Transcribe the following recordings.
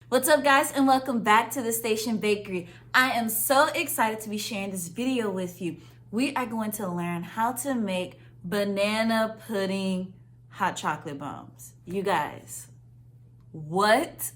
What's up, guys, and welcome back to the Station Bakery. I am so excited to be sharing this video with you. We are going to learn how to make banana pudding hot chocolate bombs. You guys, what?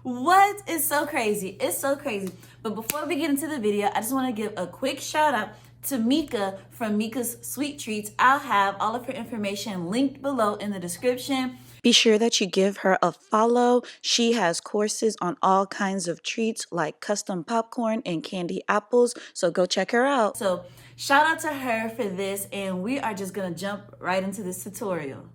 What is so crazy? It's so crazy. But before we get into the video, I just want to give a quick shout out to Mika from Mika's Sweet Treats. I'll have all of her information linked below in the description. Be sure that you give her a follow. She has courses on all kinds of treats like custom popcorn and candy apples, so go check her out. So shout out to her for this, and we are just gonna jump right into this tutorial.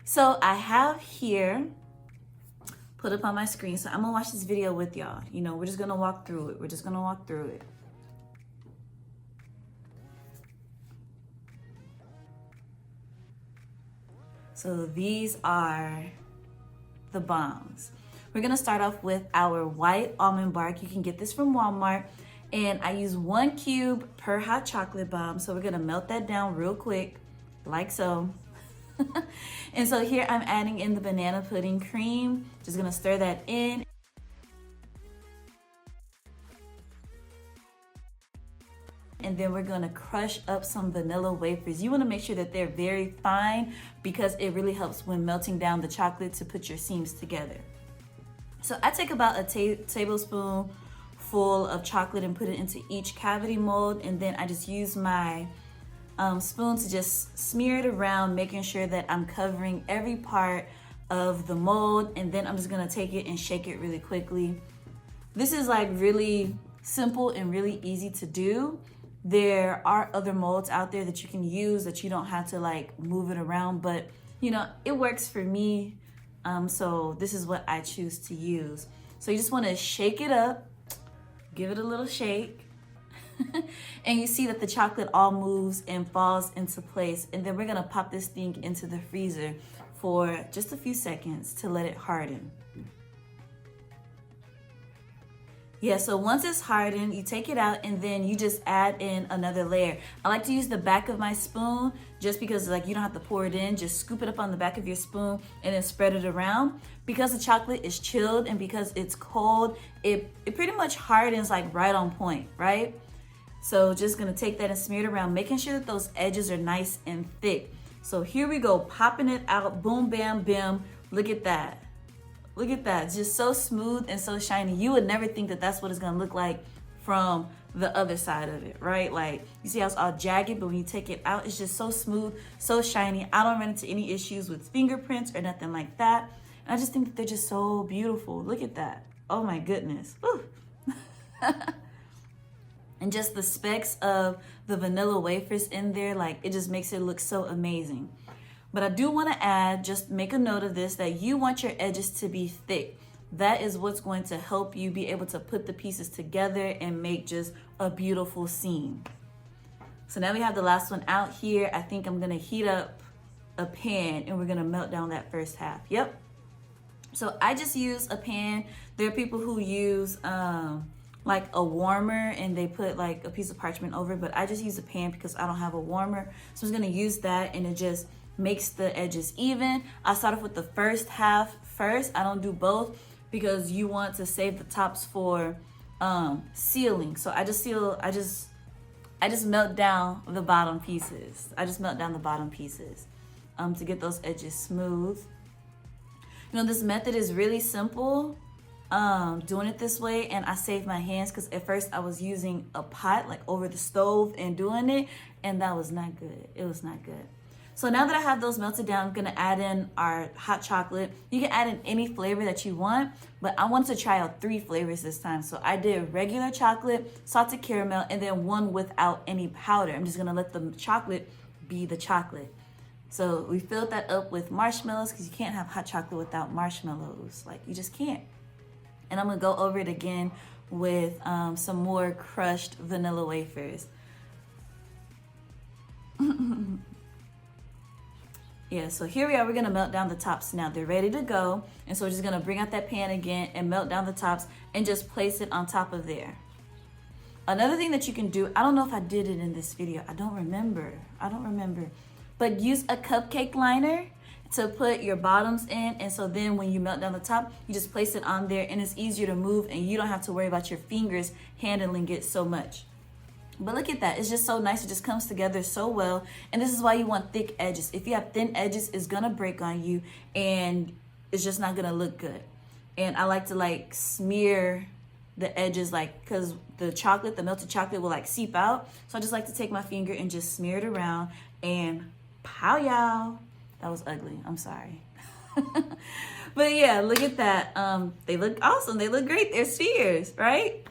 So I have here put up on my screen, so I'm gonna watch this video with y'all. You know, we're just gonna walk through it. We're just gonna walk through it. So these are the bombs. We're gonna start off with our white almond bark. You can get this from Walmart. And I use 1 cube per hot chocolate bomb. So we're gonna melt that down real quick, like so. And so here I'm adding in the banana pudding cream. Just gonna stir that in. And then we're gonna crush up some vanilla wafers. You wanna make sure that they're very fine because it really helps when melting down the chocolate to put your seams together. So I take about a tablespoon full of chocolate and put it into each cavity mold, and then I just use my spoon to just smear it around, making sure that I'm covering every part of the mold, and then I'm just gonna take it and shake it really quickly. This is like really simple and really easy to do. There are other molds out there that you can use that you don't have to like move it around, but you know, it works for me. So this is what I choose to use. So you just wanna shake it up, give it a little shake, and you see that the chocolate all moves and falls into place. And then we're gonna pop this thing into the freezer for just a few seconds to let it harden. Yeah, so once it's hardened, you take it out and then you just add in another layer. I like to use the back of my spoon just because like you don't have to pour it in, just scoop it up on the back of your spoon and then spread it around. Because the chocolate is chilled and because it's cold, it pretty much hardens like right on point, right? So just gonna take that and smear it around, making sure that those edges are nice and thick. So here we go, popping it out, boom, bam, bam. Look at that. Look at that, just so smooth and so shiny. You would never think that that's what it's gonna look like from the other side of it, right? Like, you see how it's all jagged, but when you take it out, it's just so smooth, so shiny. I don't run into any issues with fingerprints or nothing like that. And I just think that they're just so beautiful. Look at that. Oh my goodness. Woo. And just the specks of the vanilla wafers in there, like it just makes it look so amazing. But I do want to add, just make a note of this, that you want your edges to be thick. That is what's going to help you be able to put the pieces together and make just a beautiful seam. So now we have the last one out here. I think I'm gonna heat up a pan and we're gonna melt down that first half. Yep. So I just use a pan. There are people who use like a warmer and they put like a piece of parchment over it, but I just use a pan because I don't have a warmer. So I'm just gonna use that and it just makes the edges even. I start off with the first half first. I don't do both because you want to save the tops for sealing. So I just melt down the bottom pieces. To get those edges smooth. You know, this method is really simple, doing it this way, and I saved my hands because at first I was using a pot like over the stove and doing it, and that was not good. It was not good. So now that I have those melted down, I'm gonna add in our hot chocolate. You can add in any flavor that you want, but I wanted to try out 3 flavors this time. So I did regular chocolate, salted caramel, and then one without any powder. I'm just gonna let the chocolate be the chocolate. So we filled that up with marshmallows because you can't have hot chocolate without marshmallows. Like, you just can't. And I'm gonna go over it again with some more crushed vanilla wafers. Yeah, so here we are, we're gonna melt down the tops now. They're ready to go. And so we're just gonna bring out that pan again and melt down the tops and just place it on top of there. Another thing that you can do, I don't know if I did it in this video. I don't remember. But use a cupcake liner to put your bottoms in. And so then when you melt down the top, you just place it on there and it's easier to move and you don't have to worry about your fingers handling it so much. But look at that. It's just so nice. It just comes together so well. And this is why you want thick edges. If you have thin edges, it's going to break on you and it's just not going to look good. And I like to like smear the edges, like, because the chocolate, the melted chocolate will like seep out. So I just like to take my finger and just smear it around and pow y'all. That was ugly. I'm sorry. But yeah, look at that. They look awesome. They look great. They're spheres, right?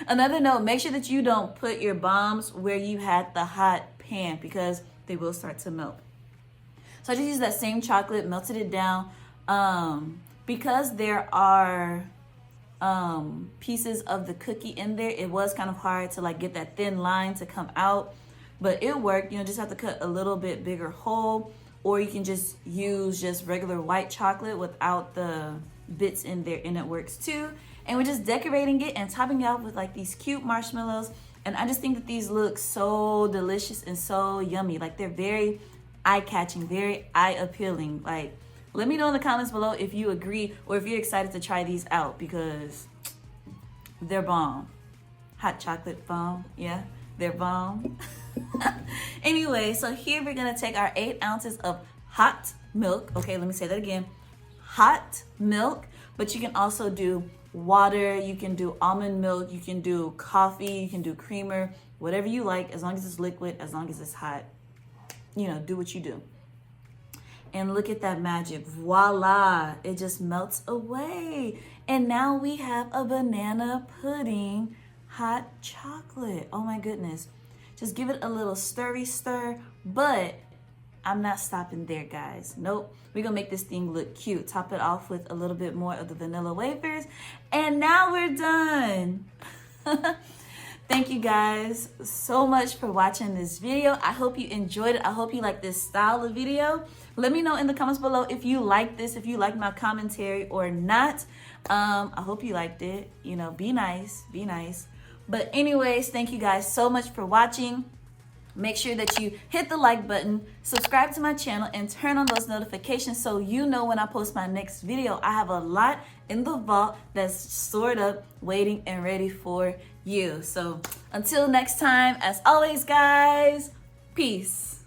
Another note, make sure that you don't put your bombs where you had the hot pan because they will start to melt. So I just used that same chocolate, melted it down. Because there are pieces of the cookie in there, it was kind of hard to like get that thin line to come out, but it worked. You know, just have to cut a little bit bigger hole, or you can just use just regular white chocolate without the bits in there, and it works too. And we're just decorating it and topping it out with like these cute marshmallows. And I just think that these look so delicious and so yummy. Like they're very eye-catching, very eye-appealing. Like, let me know in the comments below if you agree or if you're excited to try these out because they're bomb. Hot chocolate bomb. Yeah, they're bomb. Anyway, so here we're going to take our 8 ounces of hot milk. Okay, let me say that again. Hot milk, but you can also do water. You can do almond milk. You can do coffee. You can do creamer. Whatever you like, as long as it's liquid, as long as it's hot. You know, do what you do. And look at that magic. Voila. It just melts away. And now we have a banana pudding hot chocolate. Oh my goodness. Just give it a little stirry stir. But I'm not stopping there, guys. Nope. We're going to make this thing look cute. Top it off with a little bit more of the vanilla wafers. And now we're done. Thank you guys so much for watching this video. I hope you enjoyed it. I hope you like this style of video. Let me know in the comments below if you like this, if you like my commentary or not. I hope you liked it. You know, be nice, be nice. But anyways, thank you guys so much for watching. Make sure that you hit the like button, subscribe to my channel, and turn on those notifications so you know when I post my next video. I have a lot in the vault that's stored up, waiting and ready for you. So until next time, as always, guys, peace.